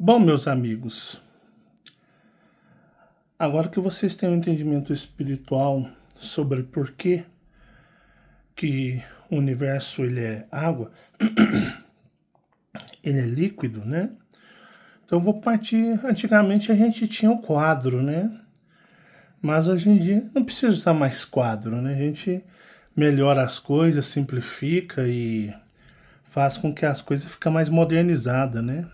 Bom, meus amigos, agora que vocês têm um entendimento espiritual sobre por que o universo ele é água, ele é líquido, né? Então eu vou partir. Antigamente a gente tinha um quadro, né? Mas hoje em dia não precisa usar mais quadro, né? A gente melhora as coisas, simplifica e faz com que as coisas fiquem mais modernizadas, né?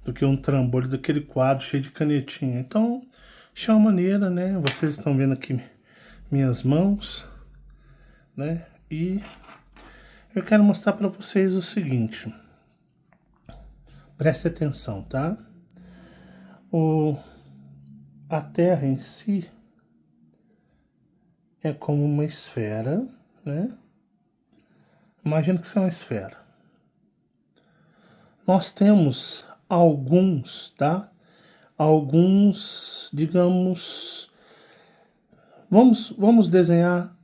Do que um trambolho daquele quadro cheio de canetinha. Então, de uma maneira, né? Vocês estão vendo aqui minhas mãos, né? E eu quero mostrar para vocês o seguinte. Preste atenção, tá? A Terra em si é como uma esfera, né? Imagina que isso é uma esfera. Nós temos alguns, tá? Alguns, digamos... Vamos desenhar...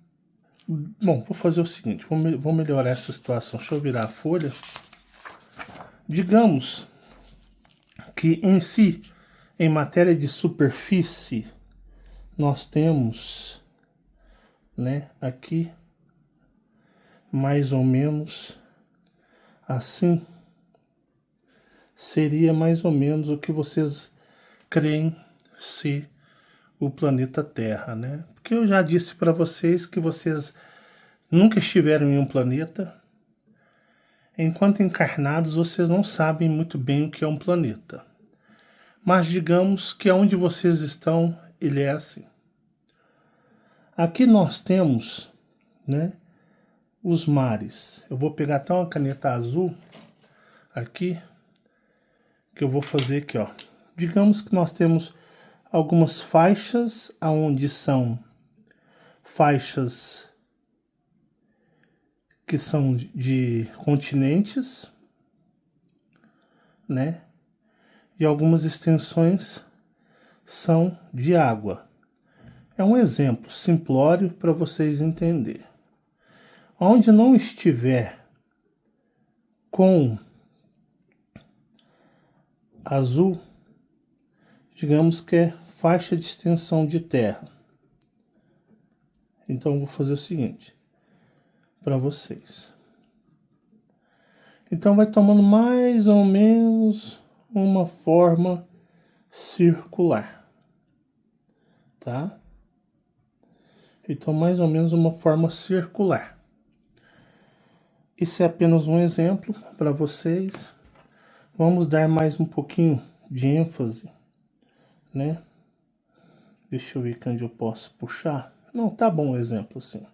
Bom, vou fazer o seguinte, vou melhorar essa situação. Deixa eu virar a folha. Digamos que em si, em matéria de superfície, nós temos, né, aqui, mais ou menos assim, seria mais ou menos o que vocês creem ser o planeta Terra, né? Porque eu já disse para vocês que vocês nunca estiveram em um planeta. Enquanto encarnados, vocês não sabem muito bem o que é um planeta. Mas digamos que onde vocês estão, ele é assim. Aqui nós temos, né, os mares. Eu vou pegar até uma caneta azul aqui, que eu vou fazer aqui, ó. Digamos que nós temos algumas faixas, onde são faixas que são de continentes, né? E algumas extensões são de água. É um exemplo simplório para vocês entenderem. Onde não estiver com azul, digamos que é faixa de extensão de terra. Então eu vou fazer o seguinte para vocês. Então vai tomando mais ou menos uma forma circular, tá? Então mais ou menos uma forma circular. Isso é apenas um exemplo para vocês. Vamos dar mais um pouquinho de ênfase, né? Deixa eu ver onde eu posso puxar. Não, tá bom o exemplo, sim.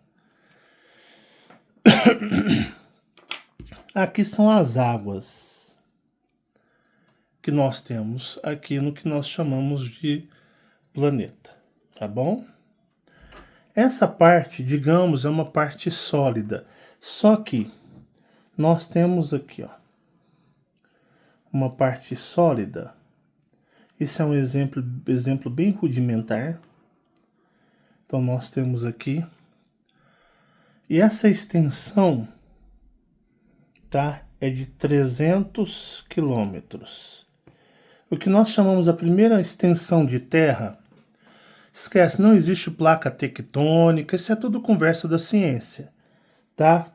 Aqui são as águas que nós temos aqui no que nós chamamos de planeta, tá bom? Essa parte, digamos, é uma parte sólida. Só que nós temos aqui, ó, uma parte sólida. Isso é um exemplo bem rudimentar. Então nós temos aqui. E essa extensão, tá, é de 300 quilômetros. O que nós chamamos a primeira extensão de terra, esquece, não existe placa tectônica, isso é tudo conversa da ciência, tá?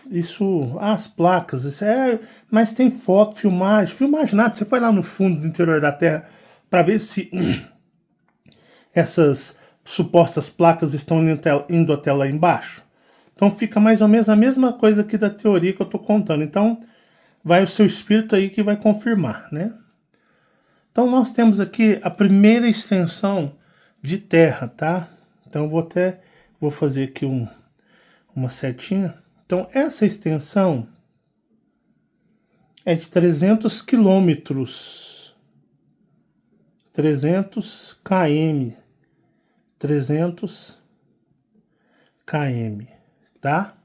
Isso, as placas, isso é, mas tem foto, filmagem nada, você foi lá no fundo do interior da Terra para ver se essas supostas placas estão indo até lá embaixo. Então fica mais ou menos a mesma coisa aqui da teoria que eu estou contando. Então vai o seu espírito aí que vai confirmar, né? Então nós temos aqui a primeira extensão de terra, tá? Então vou fazer aqui uma setinha. Então essa extensão é de 300 quilômetros. 300 km. 300 km, tá?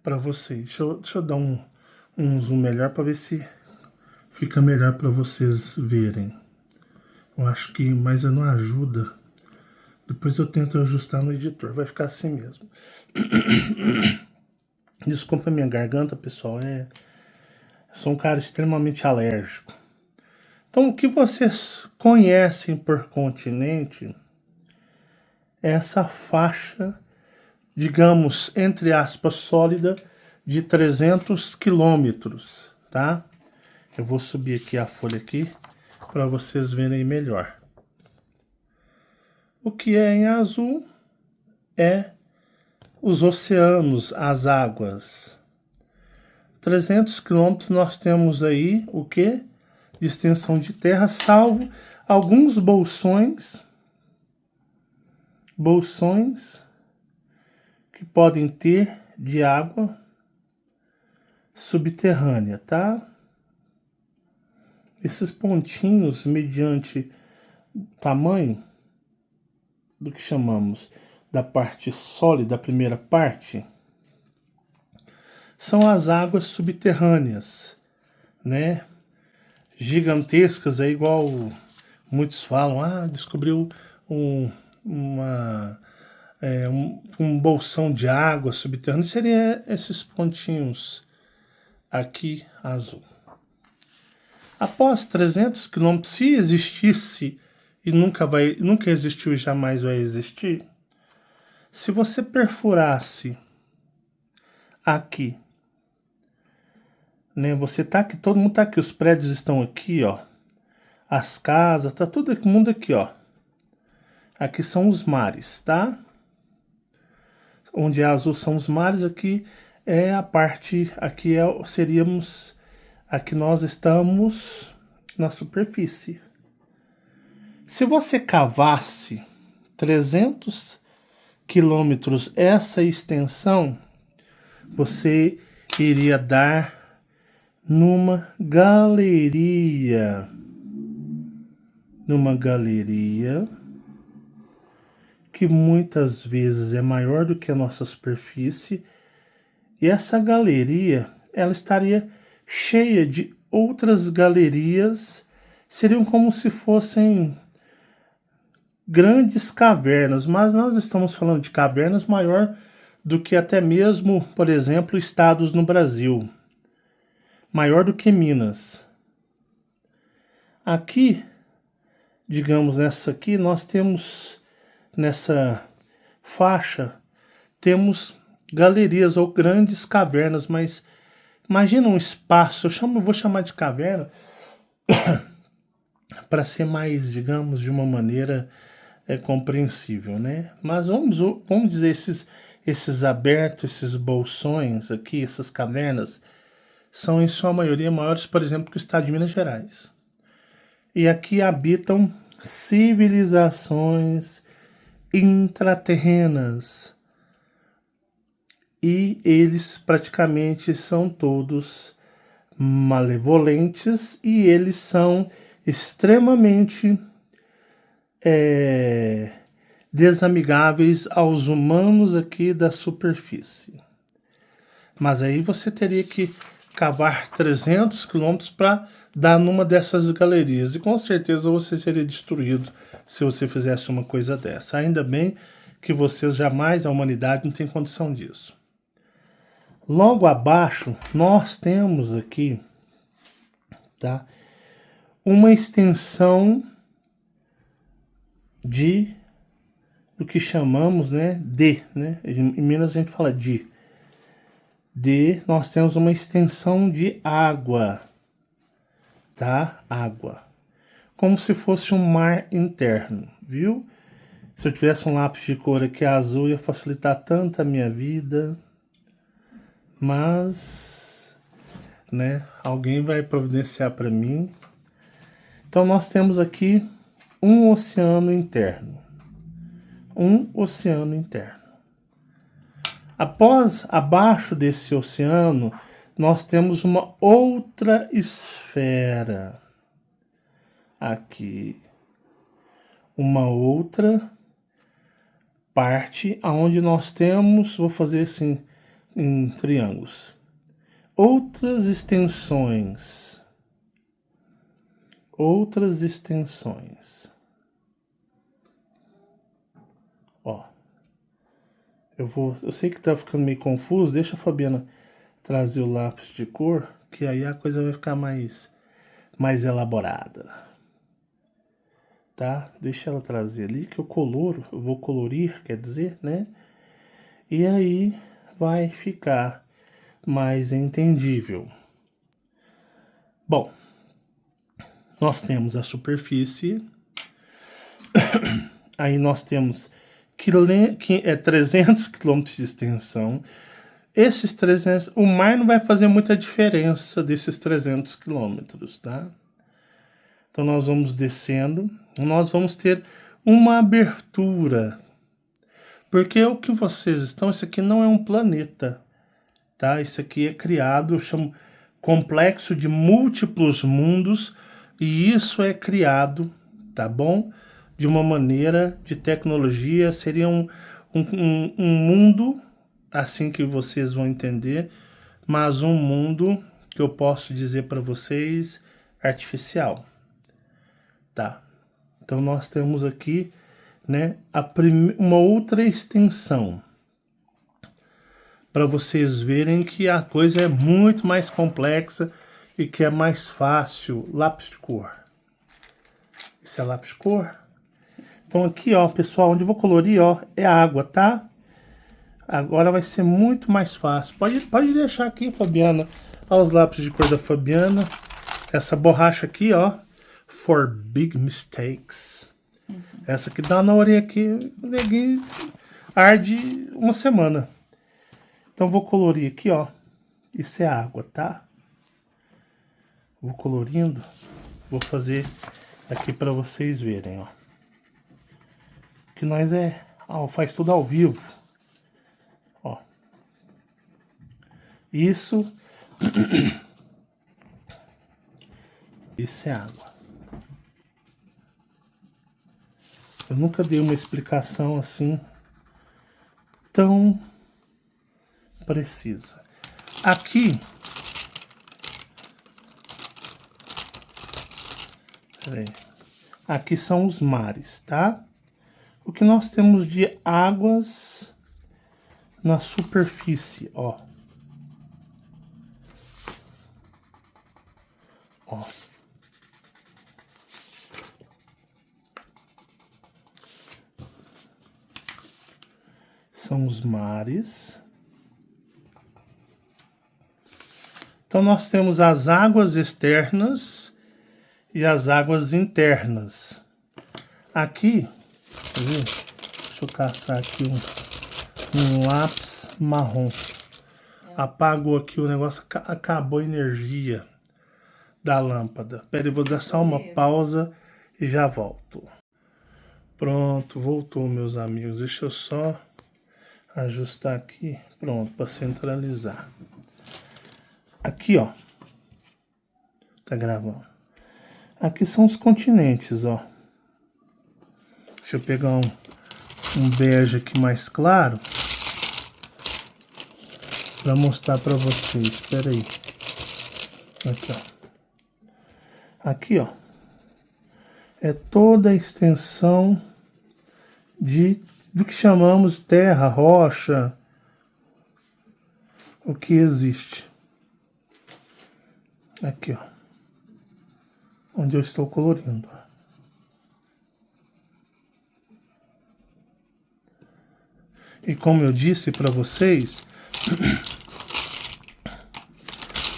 Para vocês. Deixa eu dar um zoom melhor para ver se fica melhor para vocês verem. Eu acho que, mas não ajuda. Depois eu tento ajustar no editor. Vai ficar assim mesmo. Desculpa a minha garganta, pessoal. Sou um cara extremamente alérgico. Então, o que vocês conhecem por continente é essa faixa, digamos, entre aspas, sólida de 300 quilômetros, tá? Eu vou subir aqui a folha aqui para vocês verem melhor. O que é em azul é os oceanos, as águas. 300 quilômetros nós temos aí o que? De extensão de terra, salvo alguns bolsões que podem ter de água subterrânea, tá? Esses pontinhos, mediante tamanho do que chamamos da parte sólida, a primeira parte, são as águas subterrâneas, né? Gigantescas, é igual muitos falam, descobriu um bolsão de água subterrânea, seria esses pontinhos aqui azul. Após 300 quilômetros, se existisse e nunca existiu e jamais vai existir, se você perfurasse aqui, né? Você tá aqui, todo mundo tá aqui, os prédios estão aqui, ó. As casas, tá todo mundo aqui, ó. Aqui são os mares, tá? Onde é azul são os mares, aqui é a parte, aqui seríamos, aqui nós estamos na superfície. Se você cavasse 300 quilômetros essa extensão, você iria dar numa galeria que muitas vezes é maior do que a nossa superfície, e essa galeria, ela estaria cheia de outras galerias, seriam como se fossem grandes cavernas, mas nós estamos falando de cavernas maior do que até mesmo, por exemplo, estados no Brasil. Maior do que Minas. Aqui, digamos, nessa aqui, nós temos, nessa faixa, temos galerias ou grandes cavernas, mas imagina um espaço, vou chamar de caverna, para ser mais, digamos, de uma maneira compreensível, né? Mas vamos dizer, esses abertos, esses bolsões aqui, essas cavernas, são em sua maioria maiores, por exemplo, que o estado de Minas Gerais. E aqui habitam civilizações intraterrenas. E eles praticamente são todos malevolentes e eles são extremamente desamigáveis aos humanos aqui da superfície. Mas aí você teria que cavar 300 quilômetros para dar numa dessas galerias. E com certeza você seria destruído se você fizesse uma coisa dessa. Ainda bem que vocês jamais, a humanidade, não tem condição disso. Logo abaixo, nós temos aqui, tá, uma extensão do que chamamos, né, né? Em Minas a gente fala nós temos uma extensão de água, tá? Água. Como se fosse um mar interno, viu? Se eu tivesse um lápis de cor aqui azul, ia facilitar tanto a minha vida. Mas, né, alguém vai providenciar para mim. Então nós temos aqui um oceano interno. Abaixo desse oceano, nós temos uma outra esfera. Aqui. Uma outra parte onde nós temos, vou fazer assim, em triângulos. Outras extensões. Ó. Eu sei que tá ficando meio confuso, deixa a Fabiana trazer o lápis de cor, que aí a coisa vai ficar mais mais elaborada. Tá? Deixa ela trazer ali que eu coloro, eu vou colorir, quer dizer, né? E aí vai ficar mais entendível. Bom, nós temos a superfície, aí nós temos que é 300 km de extensão. Esses 300, o mar não vai fazer muita diferença desses 300 quilômetros, tá? Então nós vamos descendo, nós vamos ter uma abertura. Porque o que vocês estão, isso aqui não é um planeta, tá? Isso aqui é criado, eu chamo complexo de múltiplos mundos, e isso é criado, tá bom? De uma maneira de tecnologia, seria um mundo, assim que vocês vão entender, mas um mundo que eu posso dizer para vocês, artificial, tá? Então nós temos aqui, né, uma outra extensão, para vocês verem que a coisa é muito mais complexa e que é mais fácil. Lápis de cor. Esse é lápis de cor? Sim. Então aqui, ó, pessoal, onde eu vou colorir, ó, é água, tá? Agora vai ser muito mais fácil. Pode deixar aqui, Fabiana. Olha os lápis de cor da Fabiana. Essa borracha aqui, ó, for big mistakes. Essa aqui dá na orelha aqui, neguinho, arde uma semana. Então vou colorir aqui, ó. Isso é água, tá? Vou colorindo. Vou fazer aqui para vocês verem, ó. Que nós faz tudo ao vivo. Ó. Isso. Isso é água. Eu nunca dei uma explicação assim tão precisa. Aqui, peraí, aqui são os mares, tá? O que nós temos de águas na superfície, ó. Ó. São os mares. Então nós temos as águas externas e as águas internas. Aqui, deixa eu caçar aqui um lápis marrom. Apagou aqui o negócio, acabou a energia da lâmpada. Pera, eu vou dar só uma pausa e já volto. Pronto, voltou, meus amigos. Deixa eu só ajustar aqui. Pronto, para centralizar. Aqui, ó. Tá gravando. Aqui são os continentes, ó. Deixa eu pegar um bege aqui mais claro para mostrar para vocês. Espera aí. Aqui, ó. Aqui, ó. É toda a extensão do que chamamos terra, rocha, o que existe. Aqui, ó. Onde eu estou colorindo. E como eu disse para vocês,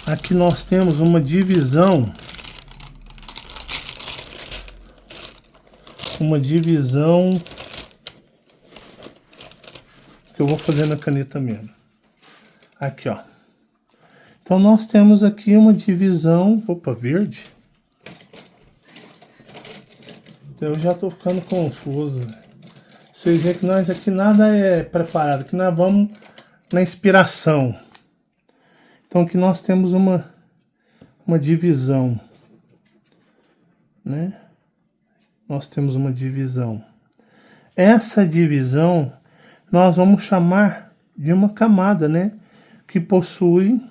aqui nós temos uma divisão. Que eu vou fazer na caneta mesmo. Aqui, ó. Então nós temos aqui uma divisão, opa, verde. Eu já tô ficando confuso. Vocês veem que nós aqui nada é preparado, que nós vamos na inspiração. Então aqui nós temos uma divisão, né? Nós temos uma divisão. Essa divisão nós vamos chamar de uma camada, né? Que possui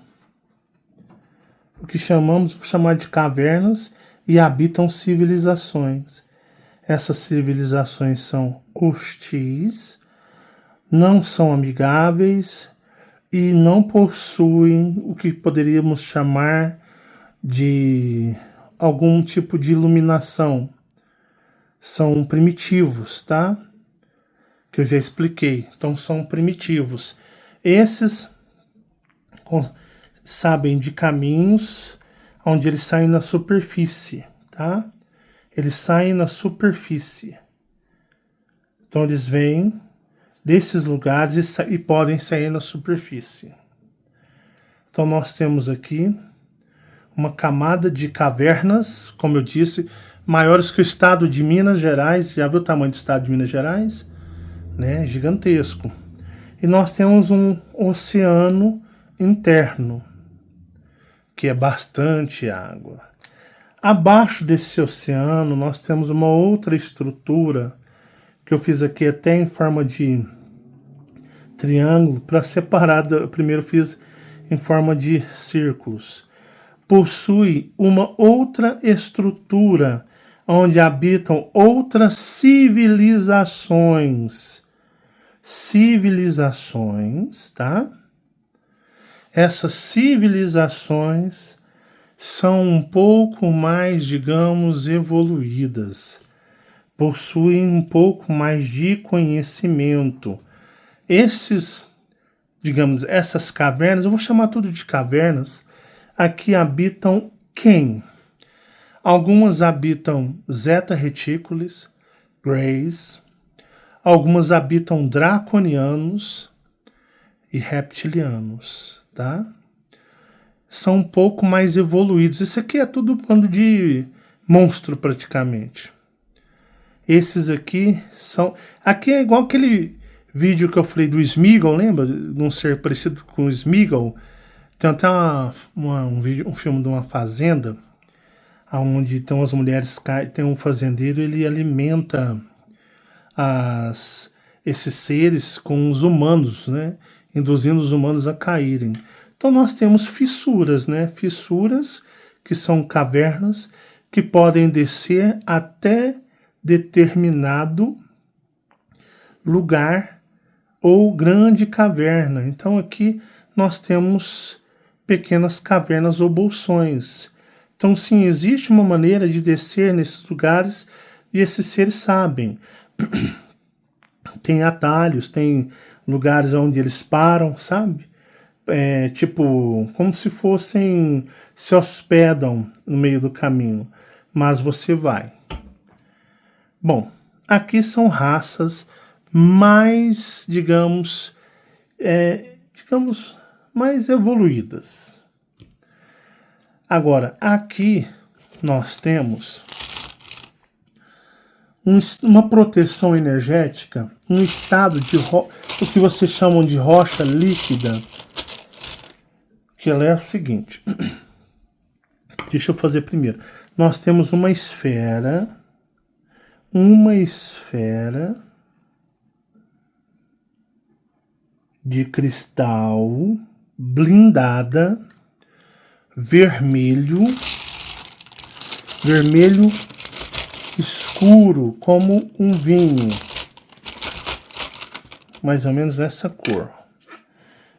o que vou chamar de cavernas e habitam civilizações. Essas civilizações são hostis, não são amigáveis e não possuem o que poderíamos chamar de algum tipo de iluminação. São primitivos, tá? Que eu já expliquei. Então, são primitivos. Esses sabem de caminhos onde eles saem na superfície, tá? Eles saem na superfície. Então, eles vêm desses lugares e podem sair na superfície. Então, nós temos aqui uma camada de cavernas, como eu disse, maiores que o estado de Minas Gerais. Já viu o tamanho do estado de Minas Gerais? Né? Gigantesco. E nós temos um oceano interno, que é bastante água. Abaixo desse oceano, nós temos uma outra estrutura, que eu fiz aqui até em forma de triângulo, para separar. Eu primeiro fiz em forma de círculos. Possui uma outra estrutura, onde habitam outras civilizações. Civilizações, tá? Essas civilizações são um pouco mais, digamos, evoluídas. Possuem um pouco mais de conhecimento. Essas cavernas, eu vou chamar tudo de cavernas, aqui habitam quem? Algumas habitam Zeta Reticuli, Greys. Algumas habitam draconianos e reptilianos, tá? São um pouco mais evoluídos. Isso aqui é tudo bando de monstro, praticamente. Esses aqui são... Aqui é igual aquele vídeo que eu falei do Sméagol, lembra? De um ser parecido com o Sméagol. Tem até um filme de uma fazenda, onde tem as mulheres, tem um fazendeiro, ele alimenta esses seres com os humanos, né? Induzindo os humanos a caírem. Então nós temos fissuras, né? Fissuras que são cavernas que podem descer até determinado lugar ou grande caverna. Então aqui nós temos pequenas cavernas ou bolsões. Então sim, existe uma maneira de descer nesses lugares e esses seres sabem. Tem atalhos, tem lugares onde eles param, sabe? Tipo, como se fossem, se hospedam no meio do caminho, mas você vai. Bom, aqui são raças mais, digamos, mais evoluídas. Agora, aqui nós temos uma proteção energética, um estado de o que vocês chamam de rocha líquida, que ela é a seguinte. Deixa eu fazer primeiro. Nós temos uma esfera de cristal blindada, vermelho escuro, como um vinho, mais ou menos essa cor.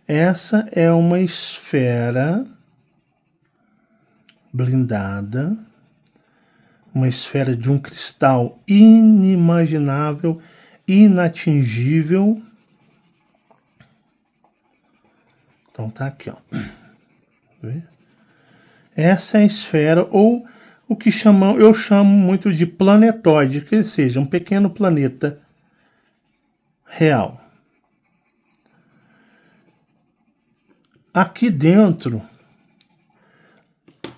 Essa é uma esfera blindada, uma esfera de um cristal inimaginável, inatingível. Então tá aqui, ó. Essa é a esfera, ou o que eu chamo muito de planetoide, que seja um pequeno planeta real. Aqui dentro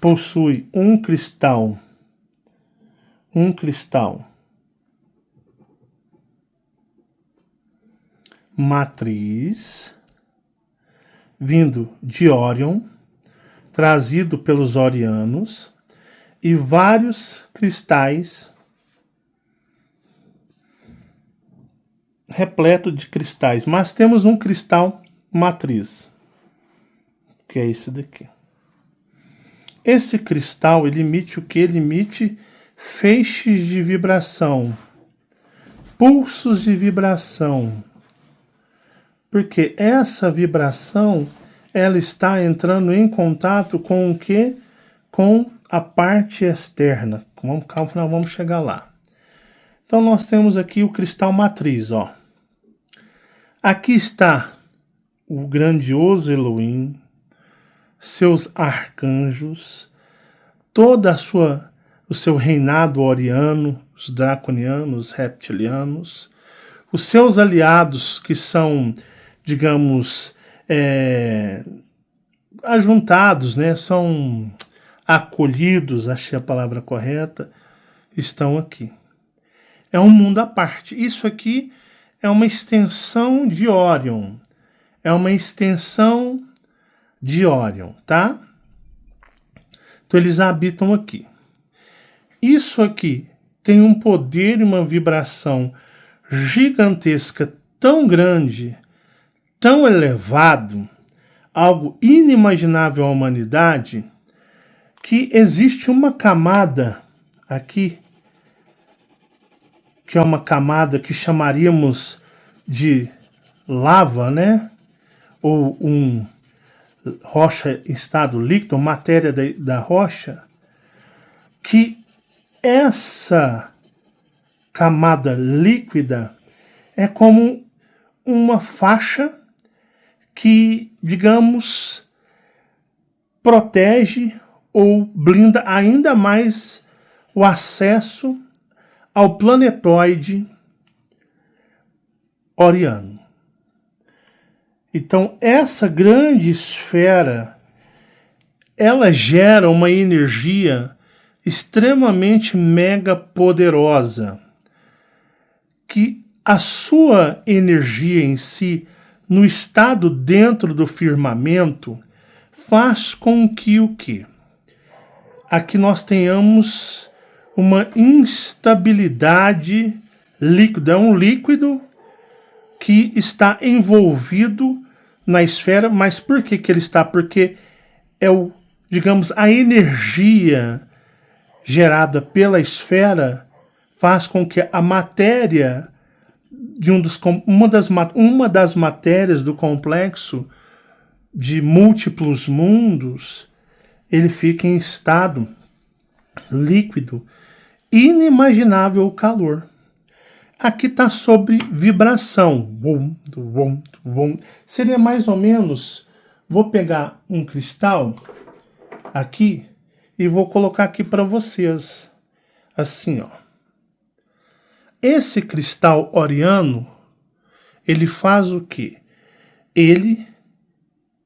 possui um cristal matriz vindo de Órion, trazido pelos orianos, e vários cristais, repleto de cristais, mas temos um cristal matriz, que é esse daqui. Esse cristal, ele emite o que? Ele emite feixes de vibração, pulsos de vibração, porque essa vibração, ela está entrando em contato com o quê? Com a parte externa. Calma, nós vamos chegar lá. Então, nós temos aqui o cristal matriz, ó. Aqui está o grandioso Elohim, seus arcanjos, o seu reinado oriano, os draconianos, os reptilianos, os seus aliados que são, digamos, ajuntados, né? São acolhidos, achei a palavra correta, estão aqui. É um mundo à parte. Isso aqui é uma extensão de Órion. É uma extensão de Órion, tá? Então eles habitam aqui. Isso aqui tem um poder e uma vibração gigantesca, tão grande, tão elevado, algo inimaginável à humanidade, que existe uma camada aqui, que é uma camada que chamaríamos de lava, né? Ou rocha em estado líquido, matéria da rocha, que essa camada líquida é como uma faixa que, digamos, protege ou blinda ainda mais o acesso ao planetoide oriano. Então, essa grande esfera, ela gera uma energia extremamente mega poderosa, que a sua energia em si, no estado dentro do firmamento, faz com que o quê? Aqui nós tenhamos uma instabilidade líquida, é um líquido que está envolvido na esfera, mas por que ele está? Porque é digamos, a energia gerada pela esfera faz com que a matéria de uma das matérias do complexo de múltiplos mundos, ele fique em estado líquido, inimaginável calor. Aqui está sobre vibração. Seria mais ou menos, vou pegar um cristal aqui e vou colocar aqui para vocês. Assim, ó. Esse cristal oriano, ele faz o quê? Ele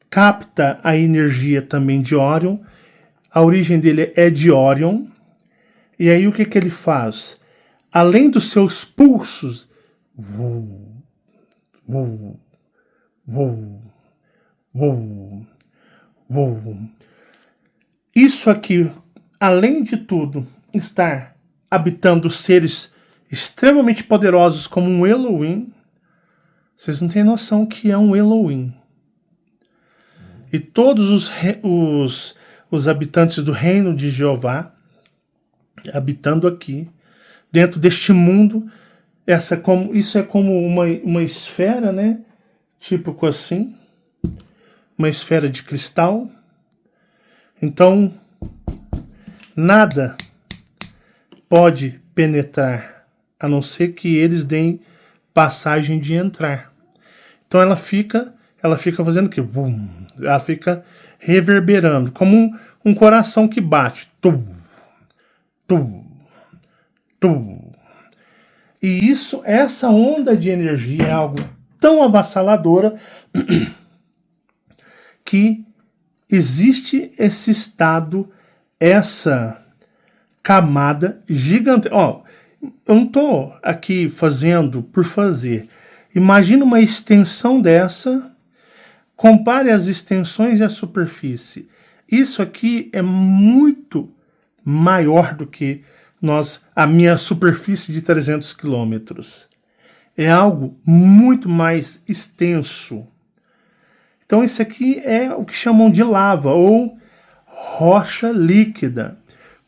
capta a energia também de Órion. A origem dele é de Órion. E aí o que ele faz? Além dos seus pulsos, isso aqui, além de tudo, estar habitando seres extremamente poderosos como um Elohim, vocês não têm noção que é um Elohim. E todos os habitantes do reino de Jeová, habitando aqui, dentro deste mundo, isso é como uma esfera, né? Tipo assim, uma esfera de cristal. Então, nada pode penetrar, a não ser que eles deem passagem de entrar. Então ela fica fazendo o quê? Ela fica reverberando, como um coração que bate. Tum, tum, tum. E essa onda de energia é algo tão avassaladora que existe esse estado, essa camada gigante. Ó, eu não estou aqui fazendo por fazer. Imagina uma extensão dessa, compare as extensões e a superfície. Isso aqui é muito maior do que a minha superfície de 300 quilômetros. É algo muito mais extenso. Então isso aqui é o que chamam de lava ou rocha líquida,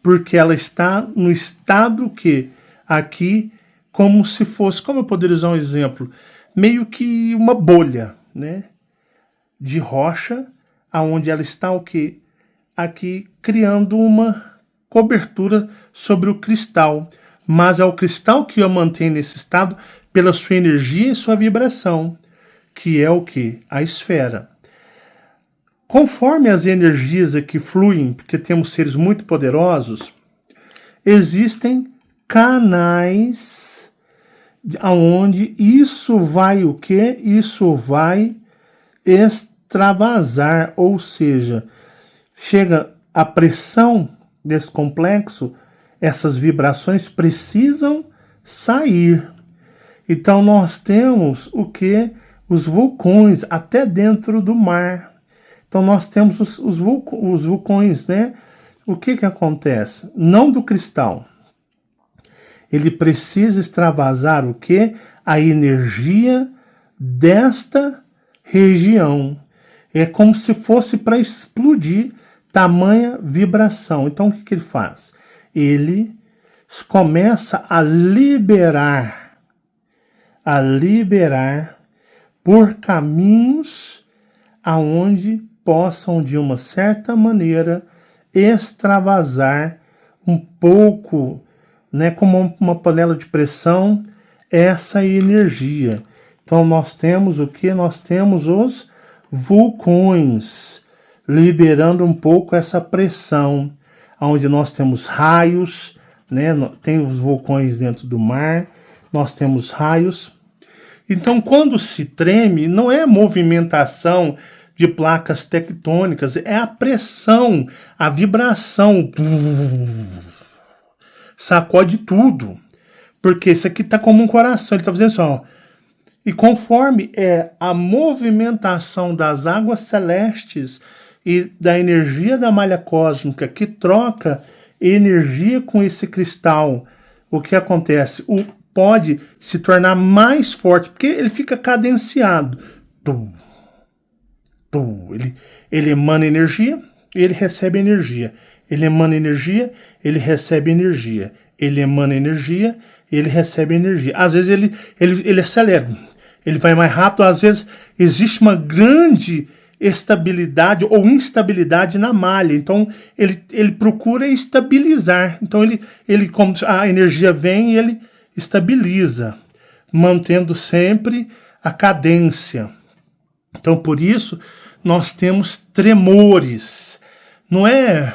porque ela está no estado que aqui, como se fosse, como eu poderia usar um exemplo, meio que uma bolha, né, de rocha, aonde ela está o quê? Aqui criando uma cobertura sobre o cristal, mas é o cristal que o mantém nesse estado pela sua energia e sua vibração, que é o que? A esfera. Conforme as energias aqui fluem, porque temos seres muito poderosos, existem canais aonde isso vai o quê? Isso vai extravasar, ou seja, chega a pressão desse complexo, essas vibrações precisam sair. Então nós temos o que? Os vulcões, até dentro do mar. Então nós temos os vulcões, né? O que acontece? Não do cristal. Ele precisa extravasar o que? A energia desta região. É como se fosse para explodir tamanha vibração. Então o que ele faz? Ele começa a liberar por caminhos aonde possam, de uma certa maneira, extravasar um pouco, né, como uma panela de pressão, essa energia. Então nós temos o que? Nós temos os vulcões liberando um pouco essa pressão, onde nós temos raios, né? Tem os vulcões dentro do mar, nós temos raios. Então, quando se treme, não é movimentação de placas tectônicas, é a pressão, a vibração. Sacode tudo. Porque isso aqui está como um coração, ele está fazendo assim, ó. E conforme é a movimentação das águas celestes e da energia da malha cósmica que troca energia com esse cristal, o que acontece? Pode se tornar mais forte, porque ele fica cadenciado. Ele emana energia, ele recebe energia. Ele emana energia, ele recebe energia. Ele emana energia, ele recebe energia. Às vezes ele acelera, ele vai mais rápido. Às vezes existe uma grande estabilidade ou instabilidade na malha. Então ele procura estabilizar. Então como a energia vem e ele estabiliza, mantendo sempre a cadência. Então, por isso, nós temos tremores. Não é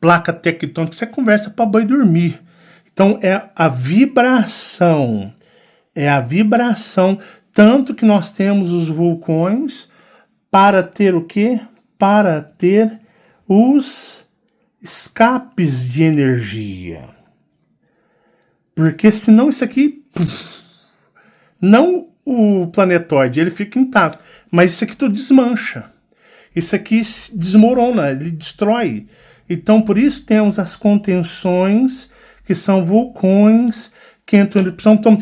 placa tectônica, você conversa para boi dormir. Então, é a vibração. É a vibração. Tanto que nós temos os vulcões para ter o quê? Para ter os escapes de energia. Porque senão isso aqui... Não o planetoide, ele fica intacto. Mas isso aqui tudo desmancha. Isso aqui desmorona, ele destrói. Então, por isso temos as contenções, que são vulcões, que entram em erupção, estão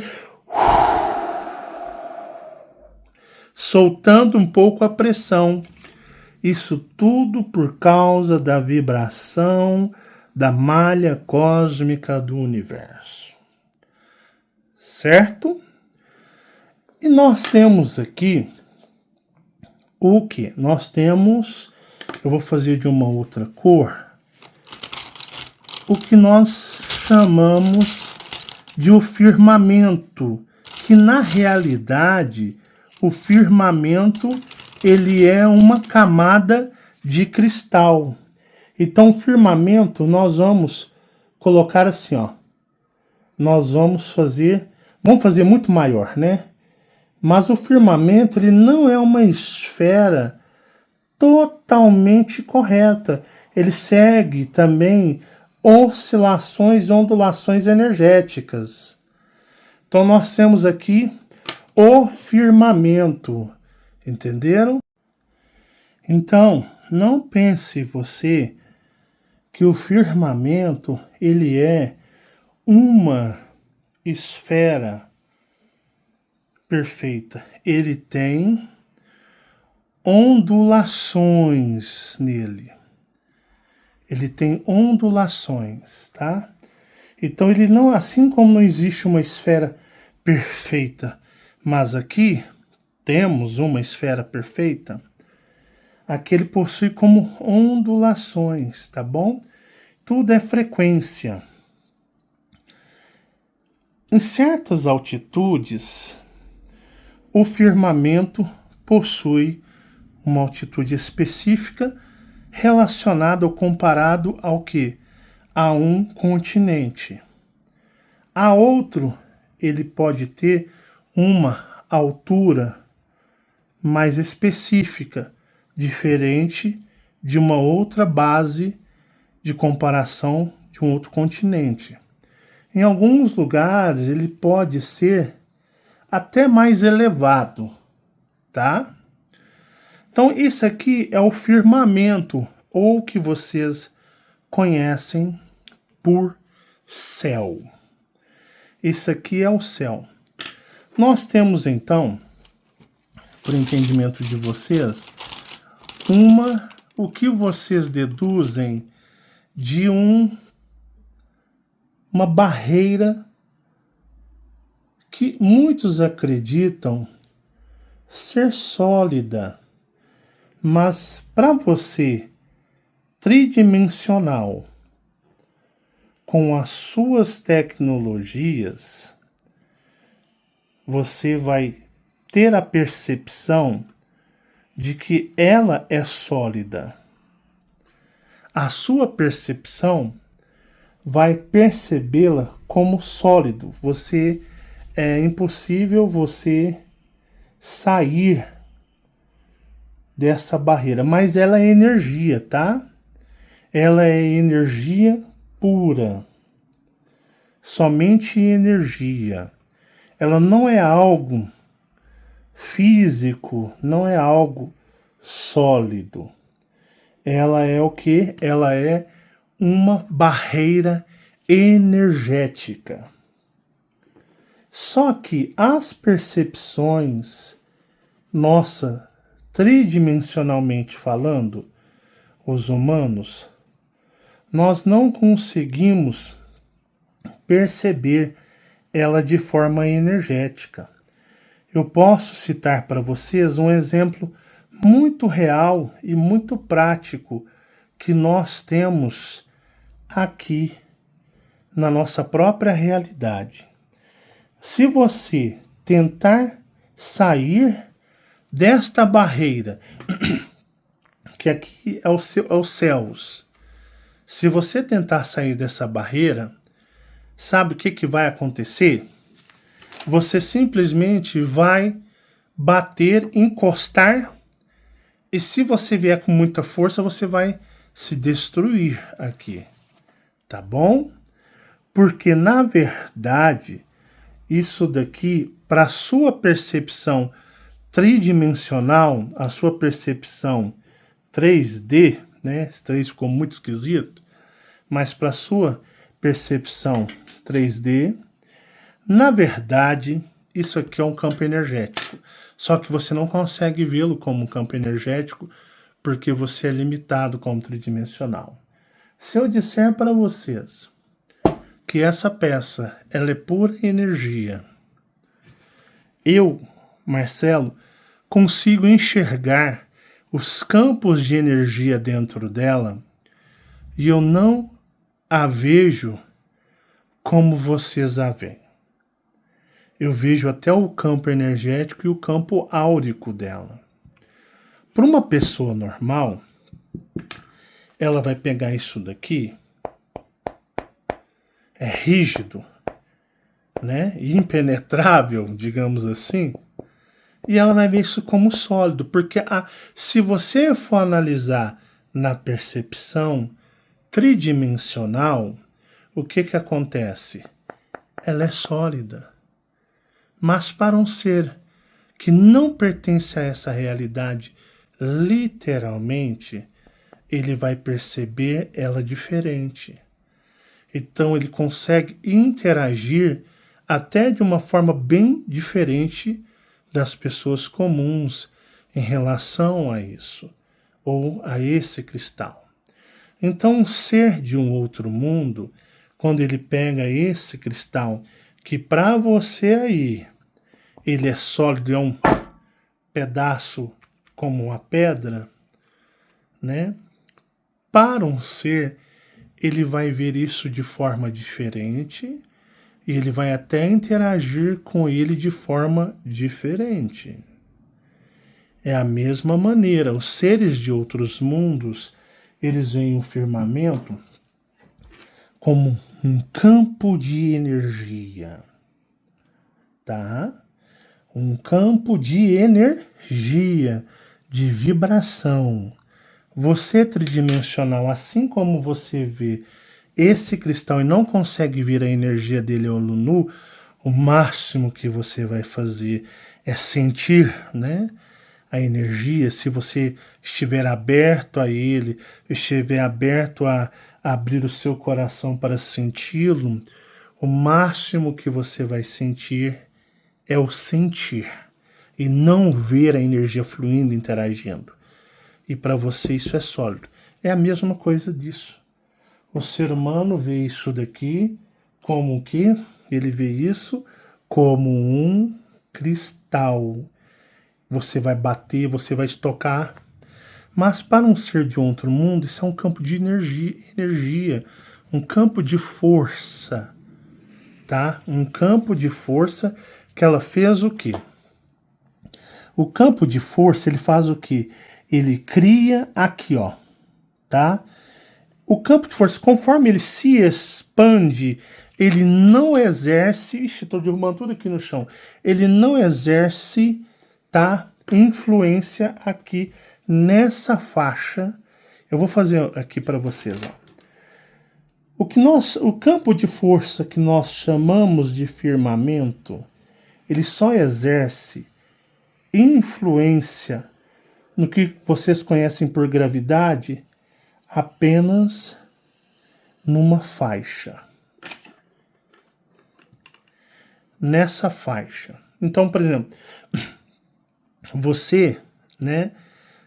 soltando um pouco a pressão. Isso tudo por causa da vibração da malha cósmica do universo. Certo? E nós temos aqui o que? Nós temos, eu vou fazer de uma outra cor, o que nós chamamos de o firmamento, que na realidade o firmamento ele é uma camada de cristal. Então o firmamento nós vamos colocar assim, ó. Nós vamos fazer muito maior, né? Mas o firmamento ele não é uma esfera totalmente correta. Ele segue também oscilações e ondulações energéticas. Então nós temos aqui o firmamento. Entenderam? Então, não pense você que o firmamento ele é uma esfera perfeita. Ele tem ondulações nele. Ele tem ondulações, tá? Então ele não, assim como não existe uma esfera perfeita, mas aqui temos uma esfera perfeita, aqui ele possui como ondulações, tá bom? tudo é frequência. Em certas altitudes, o firmamento possui uma altitude específica relacionada ou comparado ao que? A um continente. A outro, ele pode ter uma altura mais específica, diferente de uma outra base de comparação de um outro continente. Em alguns lugares, ele pode ser até mais elevado, tá? Então, isso aqui é o firmamento, ou que vocês conhecem por céu. Isso aqui é o céu. Nós temos, então, por entendimento de vocês, o que vocês deduzem de uma barreira que muitos acreditam ser sólida, mas para você, tridimensional, com as suas tecnologias, você vai ter a percepção de que ela é sólida. A sua percepção vai percebê-la como sólido. É impossível você sair dessa barreira, mas ela é energia, tá? Ela é energia pura. Somente energia. Ela não é algo físico, não é algo sólido. Ela é o quê? Ela é uma barreira energética. Só que as percepções, nossa, tridimensionalmente falando, os humanos, nós não conseguimos perceber ela de forma energética. Eu posso citar para vocês um exemplo muito real e muito prático que nós temos aqui na nossa própria realidade. Se você tentar sair desta barreira, que aqui é os céus, se você tentar sair dessa barreira, sabe o que vai acontecer? Você simplesmente vai bater, encostar, e se você vier com muita força, você vai se destruir aqui, tá bom? Porque, na verdade, isso daqui, para a sua percepção tridimensional, a sua percepção 3D, né? Esse 3 ficou muito esquisito, mas para a sua percepção 3D, na verdade, isso aqui é um campo energético. Só que você não consegue vê-lo como um campo energético porque você é limitado como tridimensional. Se eu disser para vocês que essa peça ela é pura energia, eu, Marcelo, consigo enxergar os campos de energia dentro dela e eu não a vejo como vocês a veem. Eu vejo até o campo energético e o campo áurico dela. Para uma pessoa normal, ela vai pegar isso daqui, é rígido, né? Impenetrável, digamos assim, e ela vai ver isso como sólido, porque se você for analisar na percepção tridimensional, o que acontece? Ela é sólida. Mas para um ser que não pertence a essa realidade, literalmente, ele vai perceber ela diferente. Então ele consegue interagir até de uma forma bem diferente das pessoas comuns em relação a isso, ou a esse cristal. Então um ser de um outro mundo, quando ele pega esse cristal, que para você aí, ele é sólido, é um pedaço como uma pedra, né? Para um ser ele vai ver isso de forma diferente e ele vai até interagir com ele de forma diferente. É a mesma maneira, os seres de outros mundos, eles veem o firmamento como um campo de energia, tá? Um campo de energia, de vibração. Você tridimensional, assim como você vê esse cristal e não consegue ver a energia dele ao nu, o máximo que você vai fazer é sentir, né, a energia. Se você estiver aberto a ele, estiver aberto a abrir o seu coração para senti-lo, o máximo que você vai sentir é o sentir e não ver a energia fluindo, interagindo. E para você isso é sólido. É a mesma coisa disso. O ser humano vê isso daqui como o quê? Ele vê isso como um cristal. Você vai bater, você vai tocar. Mas para um ser de outro mundo, isso é um campo de energia, um campo de força, tá? Um campo de força que ela fez o quê? O campo de força, ele faz o quê? Ele cria aqui, ó, tá? O campo de força, conforme ele se expande, ele não exerce... Ixi, tô derrubando tudo aqui no chão. Ele não exerce, tá, influência aqui nessa faixa. Eu vou fazer aqui para vocês, ó. O campo de força que nós chamamos de firmamento, ele só exerce influência no que vocês conhecem por gravidade apenas numa faixa. Nessa faixa. Então, por exemplo, você, né,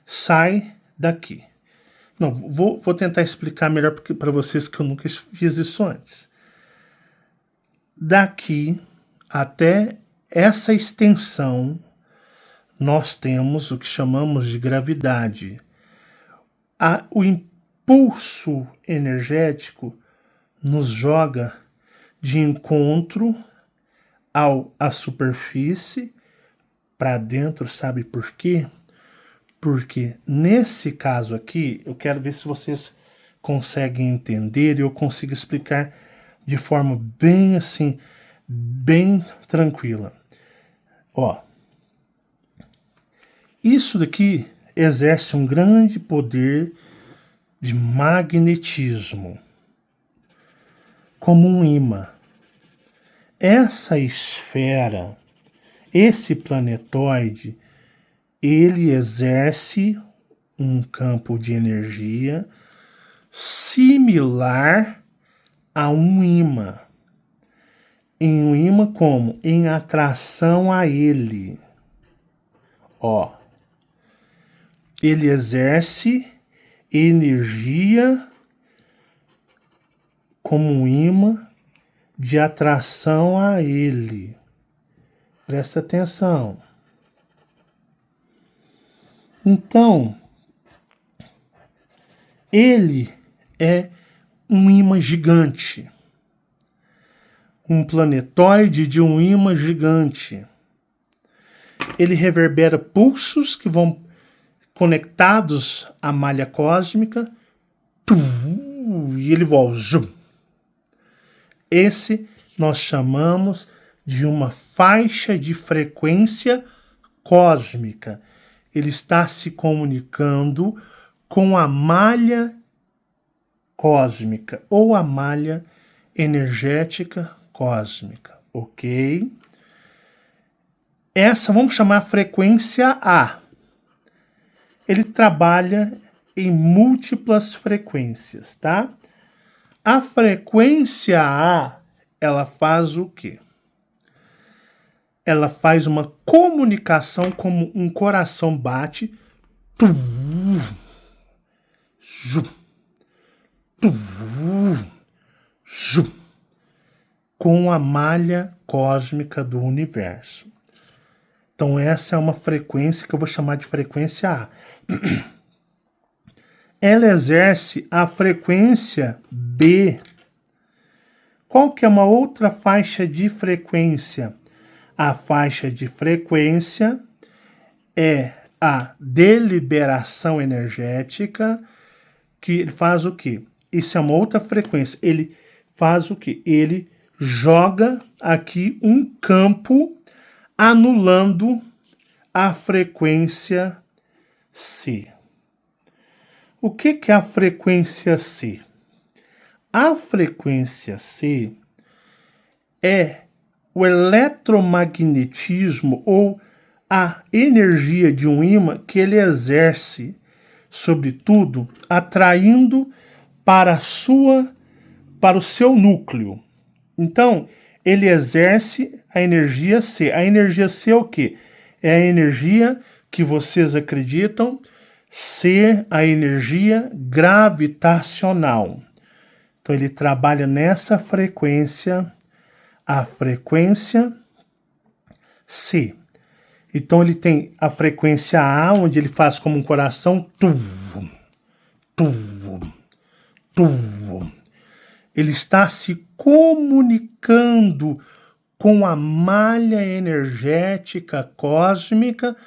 sai daqui. Não, vou tentar explicar melhor para vocês que eu nunca fiz isso antes. Daqui até essa extensão, nós temos o que chamamos de gravidade. O impulso energético nos joga de encontro à superfície para dentro, sabe por quê? Porque nesse caso aqui, eu quero ver se vocês conseguem entender e eu consigo explicar de forma bem assim, bem tranquila. Ó, isso daqui exerce um grande poder de magnetismo, como um imã. Essa esfera, esse planetoide, ele exerce um campo de energia similar a um imã. Em um imã como? Em atração a ele. Ó, ele exerce energia como um imã de atração a ele. Presta atenção. Então, ele é um imã gigante. Um planetoide de um imã gigante. Ele reverbera pulsos que vão conectados à malha cósmica. E ele volta. Esse nós chamamos de uma faixa de frequência cósmica. Ele está se comunicando com a malha cósmica ou a malha energética cósmica, ok? Essa vamos chamar a frequência A. Ele trabalha em múltiplas frequências, tá? A frequência A, ela faz o quê? Ela faz uma comunicação como um coração bate com a malha cósmica do universo. Então essa é uma frequência que eu vou chamar de frequência A. ela exerce a frequência B. Qual que é uma outra faixa de frequência? A faixa de frequência é a deliberação energética, que ele faz o quê? Isso é uma outra frequência. Ele faz o quê? Ele joga aqui um campo anulando a frequência C. O que é a frequência C? A frequência C é o eletromagnetismo ou a energia de um ímã que ele exerce, sobretudo, atraindo para o seu núcleo. Então, ele exerce a energia C. A energia C é o quê? É a energia que vocês acreditam ser a energia gravitacional. Então, ele trabalha nessa frequência, a frequência C. Então, ele tem a frequência A, onde ele faz como um coração. Tum, tum, tum. Ele está se comunicando com a malha energética cósmica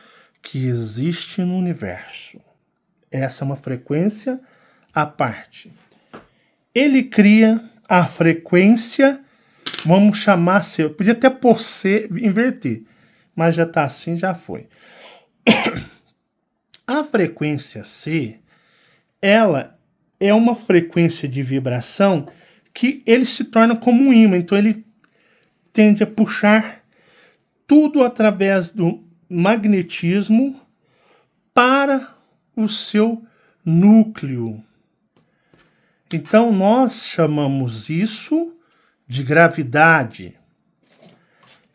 que existe no universo. Essa é uma frequência à parte. Ele cria a frequência, vamos chamar C. Eu podia até por C, inverter, mas já está assim, já foi. A frequência C, ela é uma frequência de vibração que ele se torna como um ímã. Então ele tende a puxar tudo através do magnetismo para o seu núcleo. Então nós chamamos isso de gravidade.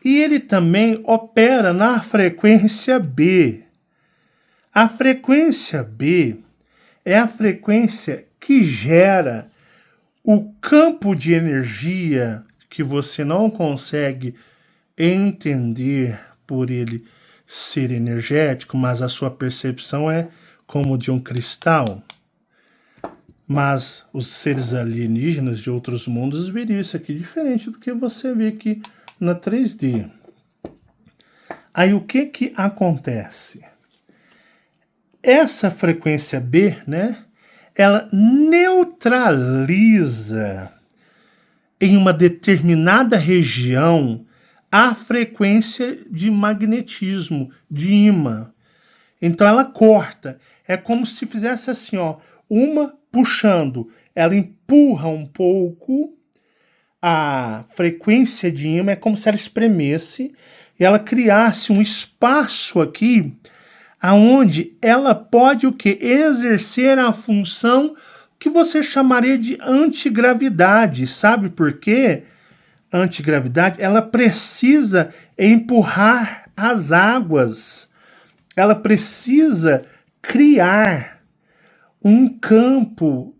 E ele também opera na frequência B. A frequência B é a frequência que gera o campo de energia que você não consegue entender por ele ser energético, mas a sua percepção é como de um cristal. Mas os seres alienígenas de outros mundos veriam isso aqui diferente do que você vê aqui na 3D. Aí o que acontece? Essa frequência B, né, ela neutraliza em uma determinada região a frequência de magnetismo, de ímã. Então ela corta. É como se fizesse assim, ó, uma puxando. Ela empurra um pouco a frequência de ímã, é como se ela espremesse e ela criasse um espaço aqui aonde ela pode o quê? Exercer a função que você chamaria de antigravidade. Sabe por quê? Antigravidade, ela precisa empurrar as águas. Ela precisa criar um campo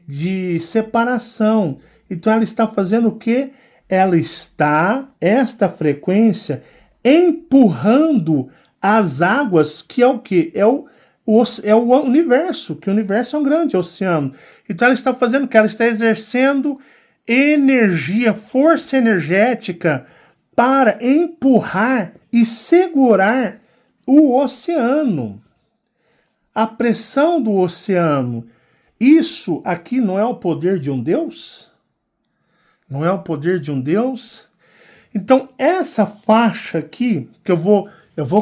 de separação. Então ela está fazendo o quê? Esta frequência, empurrando as águas, que é o quê? É o universo, que o universo é um grande oceano. Então ela está fazendo o que? Ela está exercendo energia, força energética para empurrar e segurar o oceano. A pressão do oceano. Isso aqui não é o poder de um Deus? Não é o poder de um Deus? Então, essa faixa aqui, que eu vou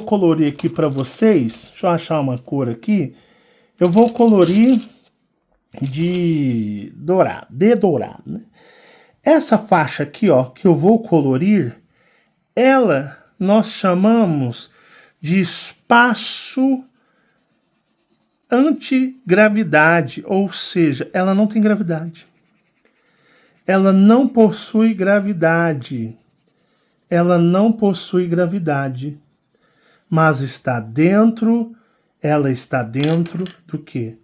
colorir aqui para vocês, deixa eu achar uma cor aqui, eu vou colorir de dourado, né? Essa faixa aqui, ó, que eu vou colorir, ela nós chamamos de espaço antigravidade, ou seja, ela não tem gravidade. Ela não possui gravidade. Ela não possui gravidade. Mas ela está dentro do quê?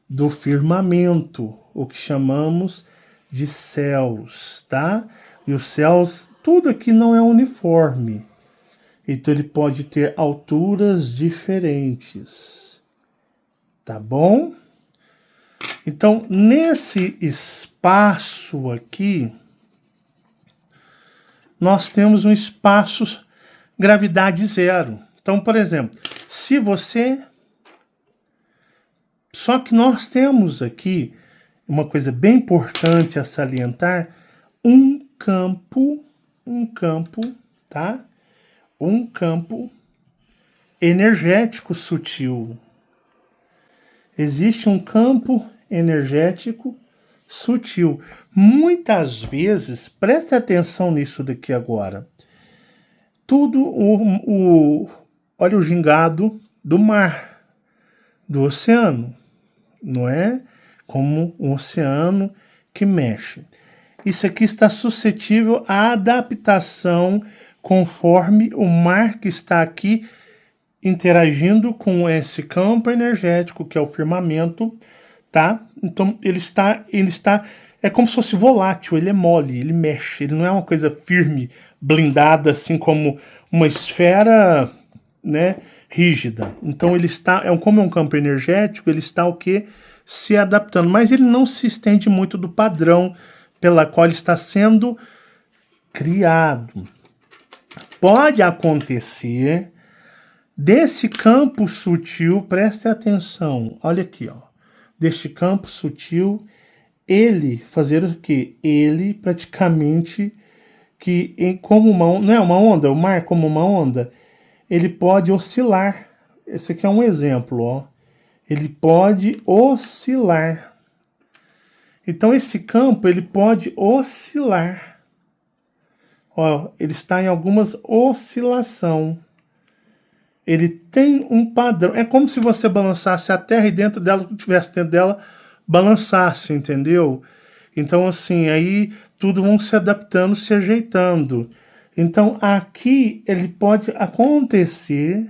Do firmamento, o que chamamos de céus, tá? E os céus, tudo aqui não é uniforme. Então ele pode ter alturas diferentes. Tá bom? Então, nesse espaço aqui, nós temos um espaço gravidade zero. Então, por exemplo, se você... Só que nós temos aqui uma coisa bem importante a salientar, um campo, tá? Um campo energético sutil. Existe um campo energético sutil. Muitas vezes, preste atenção nisso daqui agora. Olha o gingado do mar, do oceano, não é? Como um oceano que mexe. Isso aqui está suscetível à adaptação conforme o mar que está aqui interagindo com esse campo energético que é o firmamento, tá? Então ele está, é como se fosse volátil, ele é mole, ele mexe, ele não é uma coisa firme, blindada, assim como uma esfera, né, rígida. Então ele está, como é um campo energético, ele está o quê? Se adaptando, mas ele não se estende muito do padrão pela qual ele está sendo criado. Pode acontecer desse campo sutil, preste atenção, olha aqui, ó, deste campo sutil, ele fazer o quê? Ele praticamente, como não é uma onda, o mar como uma onda, ele pode oscilar. Esse aqui é um exemplo, ó. Ele pode oscilar. Então esse campo, ele pode oscilar. Ó, ele está em algumas oscilação. Ele tem um padrão. É como se você balançasse a Terra e dentro dela, tudo tivesse dentro dela, balançasse, entendeu? Então, assim, aí tudo vão se adaptando, se ajeitando. Então, aqui ele pode acontecer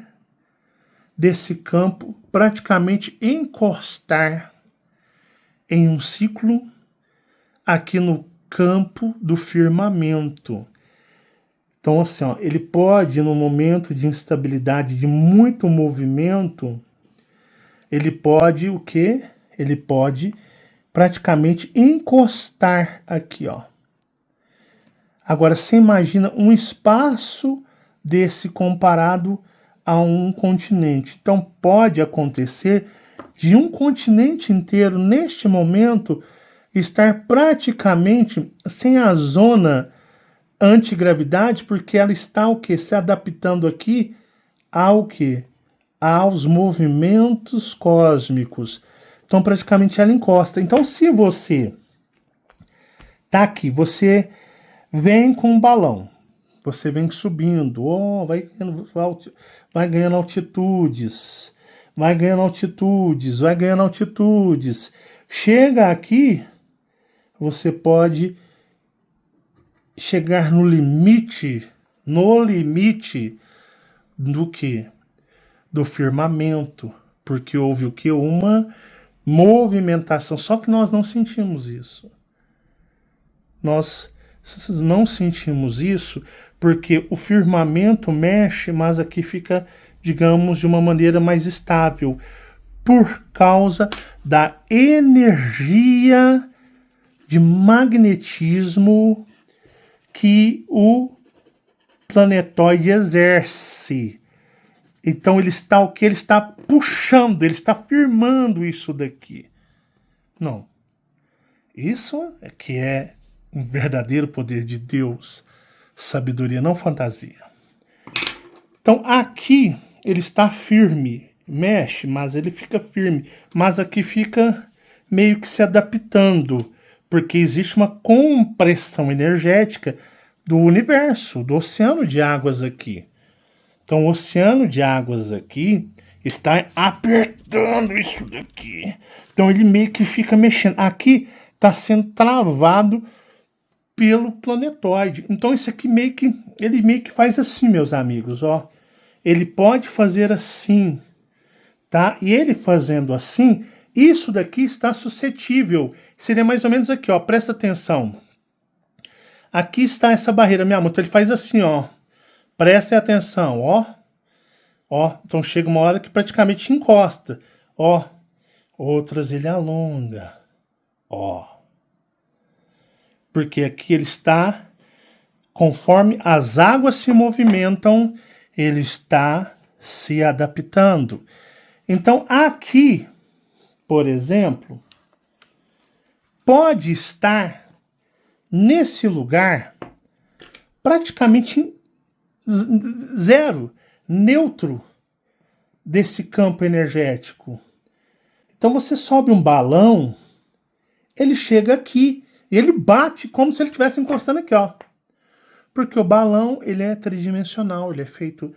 desse campo praticamente encostar em um ciclo aqui no campo do firmamento. Então, assim, ó, ele pode, no momento de instabilidade, de muito movimento, ele pode o quê? Ele pode praticamente encostar aqui, ó. Agora, você imagina um espaço desse comparado a um continente. Então, pode acontecer de um continente inteiro, neste momento, estar praticamente sem a zona antigravidade, porque ela está o quê? Se adaptando aqui ao quê? Aos movimentos cósmicos. Então, praticamente ela encosta. Então, se você tá aqui, você vem com um balão, você vem subindo, vai ganhando altitudes, vai ganhando altitudes, vai ganhando altitudes. Chega aqui, você pode chegar no limite do que? Do firmamento, porque houve o que? Uma movimentação, só que nós não sentimos isso. Nós não sentimos isso porque o firmamento mexe, mas aqui fica, digamos, de uma maneira mais estável, por causa da energia de magnetismo que o planetoide exerce. Então ele está o que? Ele está puxando, ele está firmando isso daqui. Não. Isso é que é um verdadeiro poder de Deus. Sabedoria, não fantasia. Então aqui ele está firme. Mexe, mas ele fica firme. Mas aqui fica meio que se adaptando. Porque existe uma compressão energética do universo, do oceano de águas aqui. Então, o oceano de águas aqui está apertando isso daqui. Então, ele meio que fica mexendo. Aqui está sendo travado pelo planetoide. Então, isso aqui ele meio que faz assim, meus amigos, ó. Ele pode fazer assim, tá? E ele fazendo assim, isso daqui está suscetível. Seria mais ou menos aqui, ó. Presta atenção. Aqui está essa barreira, minha amor. Então, ele faz assim, ó. Prestem atenção, ó. Ó, então chega uma hora que praticamente encosta. Ó, outras ele alonga. Ó. Porque aqui ele está, conforme as águas se movimentam, ele está se adaptando. Então, aqui, por exemplo, pode estar nesse lugar praticamente zero, neutro desse campo energético. Então você sobe um balão, ele chega aqui e ele bate como se ele estivesse encostando aqui, ó. Porque o balão, ele é tridimensional, ele é feito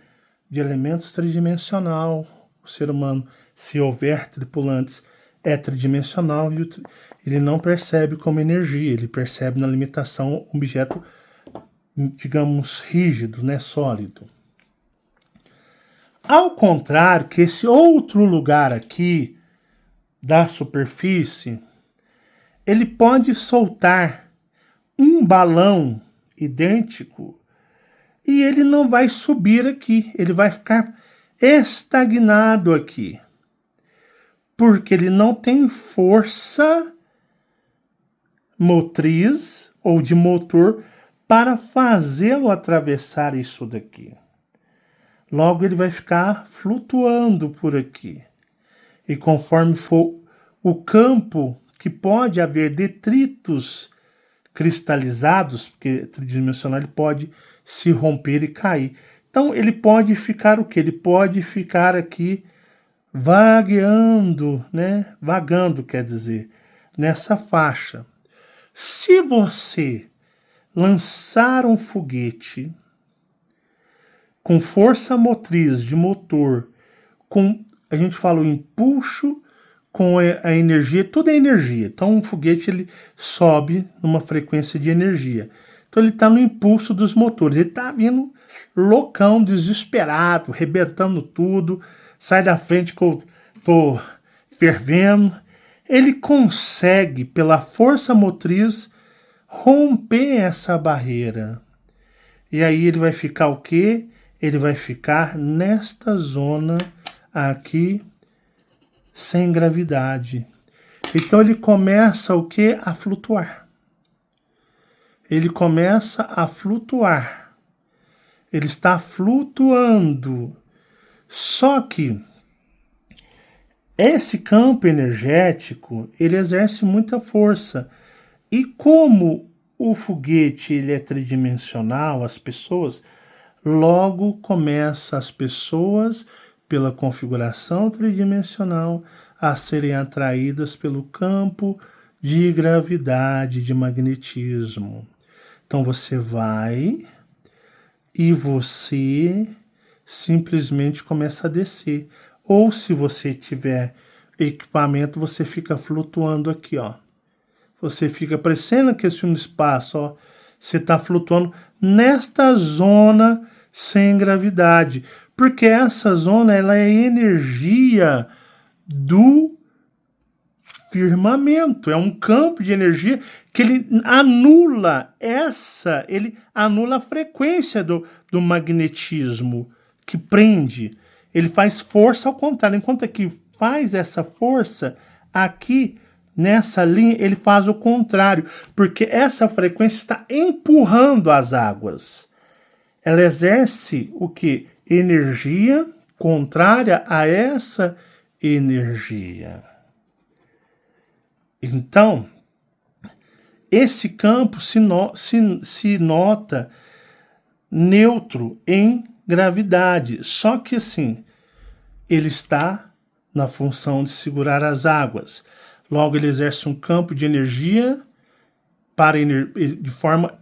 de elementos tridimensional. O ser humano, se houver tripulantes, é tridimensional e ele não percebe como energia, ele percebe na limitação um objeto, digamos, rígido, né, sólido. Ao contrário que esse outro lugar aqui da superfície, ele pode soltar um balão idêntico e ele não vai subir aqui, ele vai ficar estagnado aqui, porque ele não tem força motriz ou de motor para fazê-lo atravessar isso daqui. Logo ele vai ficar flutuando por aqui. E conforme for o campo, que pode haver detritos cristalizados, porque tridimensional ele pode se romper e cair. Então ele pode ficar o quê? Ele pode ficar aqui vagueando, né? Vagando, quer dizer, nessa faixa. Se você lançar um foguete com força motriz de motor, com, a gente fala o impulso, com a energia, tudo é energia. Então um foguete ele sobe numa frequência de energia. Então ele está no impulso dos motores, ele está vindo loucão, desesperado, rebentando tudo, sai da frente que eu tô fervendo. Ele consegue, pela força motriz, romper essa barreira. E aí ele vai ficar o quê? Ele vai ficar nesta zona aqui, sem gravidade. Então ele começa o quê? A flutuar. Ele começa a flutuar. Ele está flutuando. Só que esse campo energético, ele exerce muita força. E como o foguete ele é tridimensional, as pessoas, logo começa as pessoas, pela configuração tridimensional, a serem atraídas pelo campo de gravidade, de magnetismo. Então você vai e você simplesmente começa a descer. Ou se você tiver equipamento, você fica flutuando aqui, ó. Você fica parecendo que esse no espaço, ó. Você está flutuando nesta zona sem gravidade. Porque essa zona, ela é energia do firmamento. É um campo de energia que ele anula a frequência do magnetismo que prende. Ele faz força ao contrário. Enquanto aqui faz essa força, aqui nessa linha ele faz o contrário, porque essa frequência está empurrando as águas. Ela exerce o que? Energia contrária a essa energia. Então, esse campo se nota neutro em gravidade, só que assim, ele está na função de segurar as águas. Logo, ele exerce um campo de energia de forma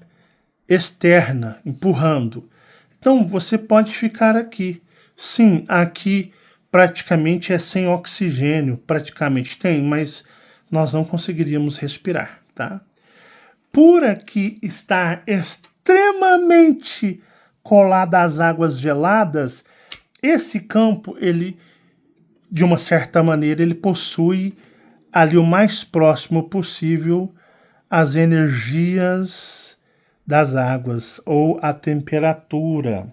externa, empurrando. Então, você pode ficar aqui. Sim, aqui praticamente é sem oxigênio, praticamente tem, mas nós não conseguiríamos respirar, tá? Por aqui estar extremamente colado às águas geladas, esse campo, ele, de uma certa maneira, ele possui ali o mais próximo possível as energias das águas ou a temperatura.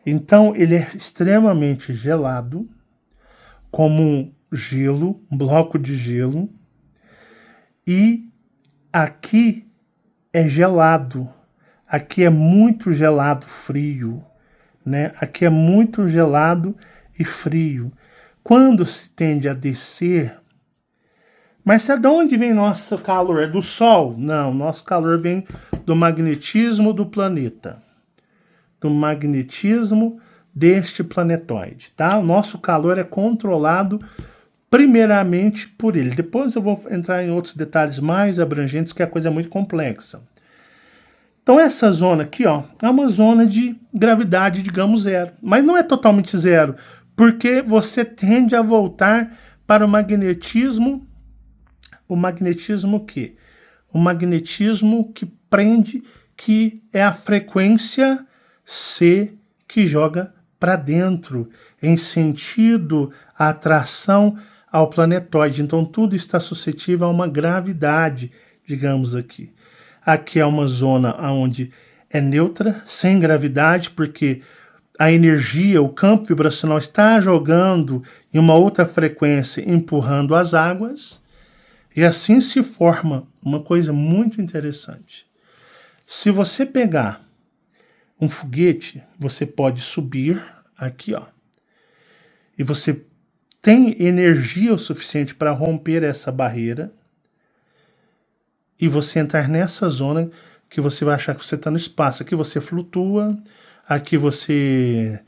Então, ele é extremamente gelado, como um gelo, um bloco de gelo, E aqui é gelado. Aqui é muito gelado, frio, né? Aqui é muito gelado e frio. Quando se tende a descer, mas de onde vem nosso calor? É do Sol? Não, nosso calor vem do magnetismo do planeta. Do magnetismo deste planetoide, tá? O nosso calor é controlado primeiramente por ele. Depois eu vou entrar em outros detalhes mais abrangentes, que a coisa é muito complexa. Então essa zona aqui, ó, é uma zona de gravidade, digamos, zero. Mas não é totalmente zero, porque você tende a voltar para o magnetismo. O magnetismo que? O magnetismo que prende, que é a frequência C que joga para dentro, em sentido à atração ao planetoide. Então tudo está suscetível a uma gravidade, digamos aqui. Aqui é uma zona onde é neutra, sem gravidade, porque a energia, o campo vibracional está jogando em uma outra frequência, empurrando as águas. E assim se forma uma coisa muito interessante. Se você pegar um foguete, você pode subir aqui, ó. E você tem energia o suficiente para romper essa barreira e você entrar nessa zona que você vai achar que você está no espaço. Aqui você flutua, aqui você...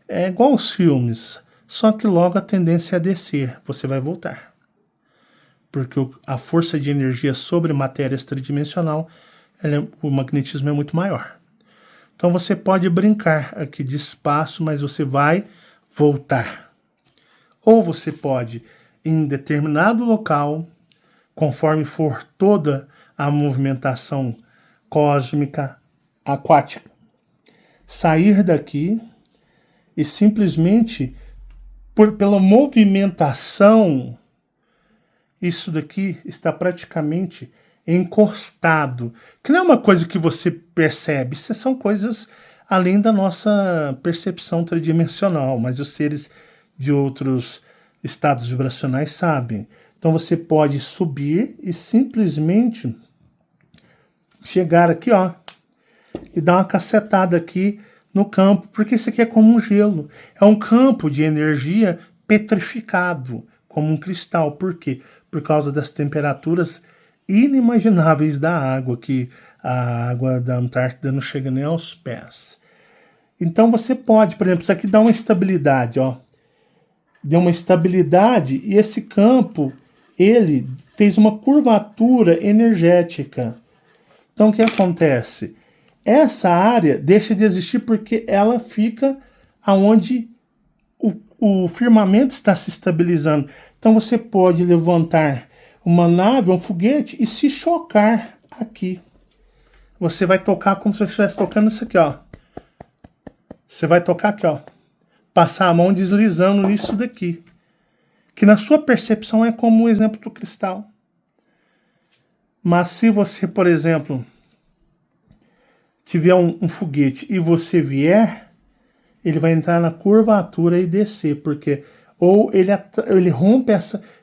É igual aos filmes, só que logo a tendência é descer, você vai voltar. Porque a força de energia sobre matéria extradimensional, o magnetismo é muito maior. Então você pode brincar aqui de espaço, mas você vai voltar. Ou você pode, em determinado local, conforme for toda a movimentação cósmica, aquática, sair daqui e simplesmente, pela movimentação, isso daqui está praticamente encostado, que não é uma coisa que você percebe, isso são coisas além da nossa percepção tridimensional, mas os seres de outros estados vibracionais sabem. Então você pode subir e simplesmente chegar aqui, ó, e dar uma cacetada aqui no campo, porque isso aqui é como um gelo, é um campo de energia petrificado, como um cristal. Por quê? Por causa das temperaturas inimagináveis da água, que a água da Antártida não chega nem aos pés. Então você pode, por exemplo, isso aqui dá uma estabilidade, ó. Deu uma estabilidade e esse campo, ele fez uma curvatura energética. Então o que acontece? Essa área deixa de existir porque ela fica aonde o firmamento está se estabilizando. Então você pode levantar uma nave, um foguete e se chocar aqui. Você vai tocar como se você estivesse tocando isso aqui, ó. Você vai tocar aqui, ó. Passar a mão deslizando nisso daqui. Que na sua percepção é como o exemplo do cristal. Mas se você, por exemplo, tiver um foguete e você vier, ele vai entrar na curvatura e descer, porque ou ele rompe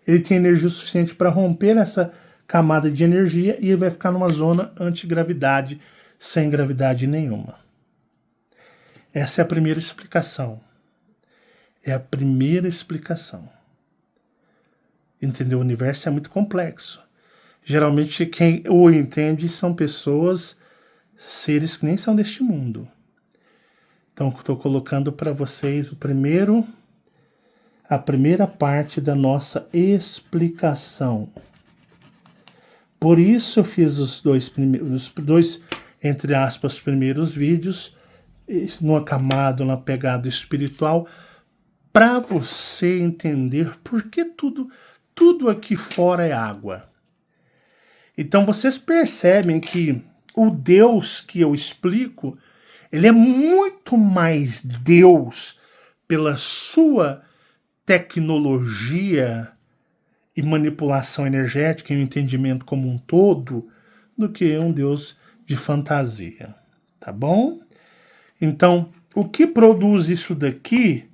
ele tem energia suficiente para romper essa camada de energia e ele vai ficar numa zona antigravidade, sem gravidade nenhuma. Essa é a primeira explicação. É a primeira explicação. Entendeu? O universo é muito complexo. Geralmente quem o entende são pessoas, seres que nem são deste mundo. Então estou colocando para vocês a primeira parte da nossa explicação. Por isso eu fiz os dois, entre aspas, primeiros vídeos, no acamado, na pegada espiritual, para você entender por que tudo aqui fora é água. Então vocês percebem que o Deus que eu explico, ele é muito mais Deus pela sua tecnologia e manipulação energética e o entendimento como um todo, do que um Deus de fantasia, tá bom? Então, o que produz isso daqui,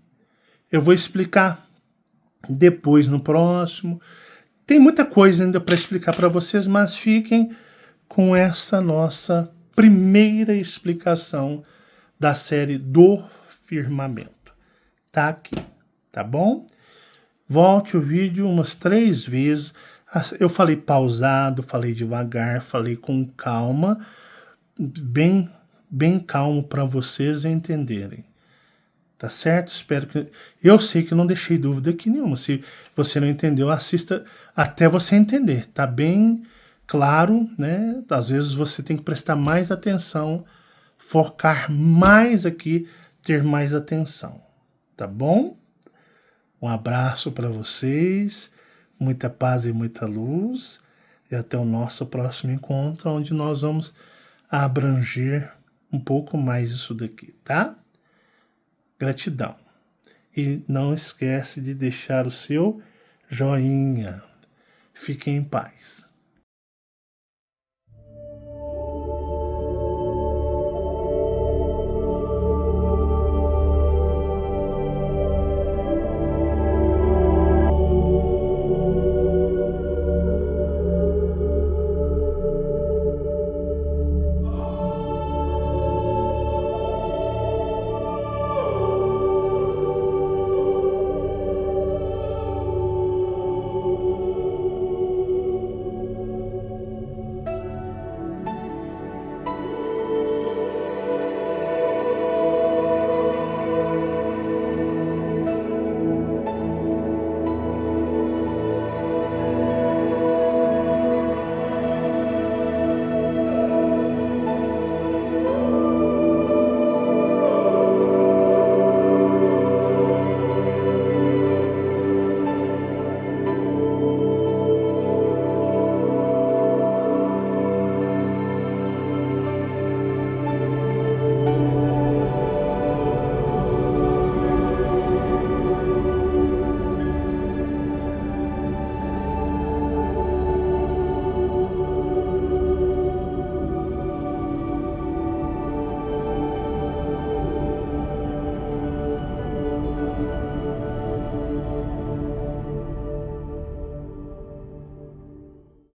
eu vou explicar depois no próximo. Tem muita coisa ainda para explicar para vocês, mas fiquem com essa nossa primeira explicação da série do firmamento. Tá aqui, tá bom? Volte o vídeo umas 3 vezes. Eu falei pausado, falei devagar, falei com calma, bem calmo para vocês entenderem. Tá certo? Espero que... Eu sei que eu não deixei dúvida aqui nenhuma. Se você não entendeu, assista até você entender. Tá bem claro, né? Às vezes você tem que prestar mais atenção, focar mais aqui, ter mais atenção. Tá bom? Um abraço para vocês, muita paz e muita luz. E até o nosso próximo encontro, onde nós vamos abranger um pouco mais isso daqui, tá? Gratidão. E não esquece de deixar o seu joinha. Fiquem em paz.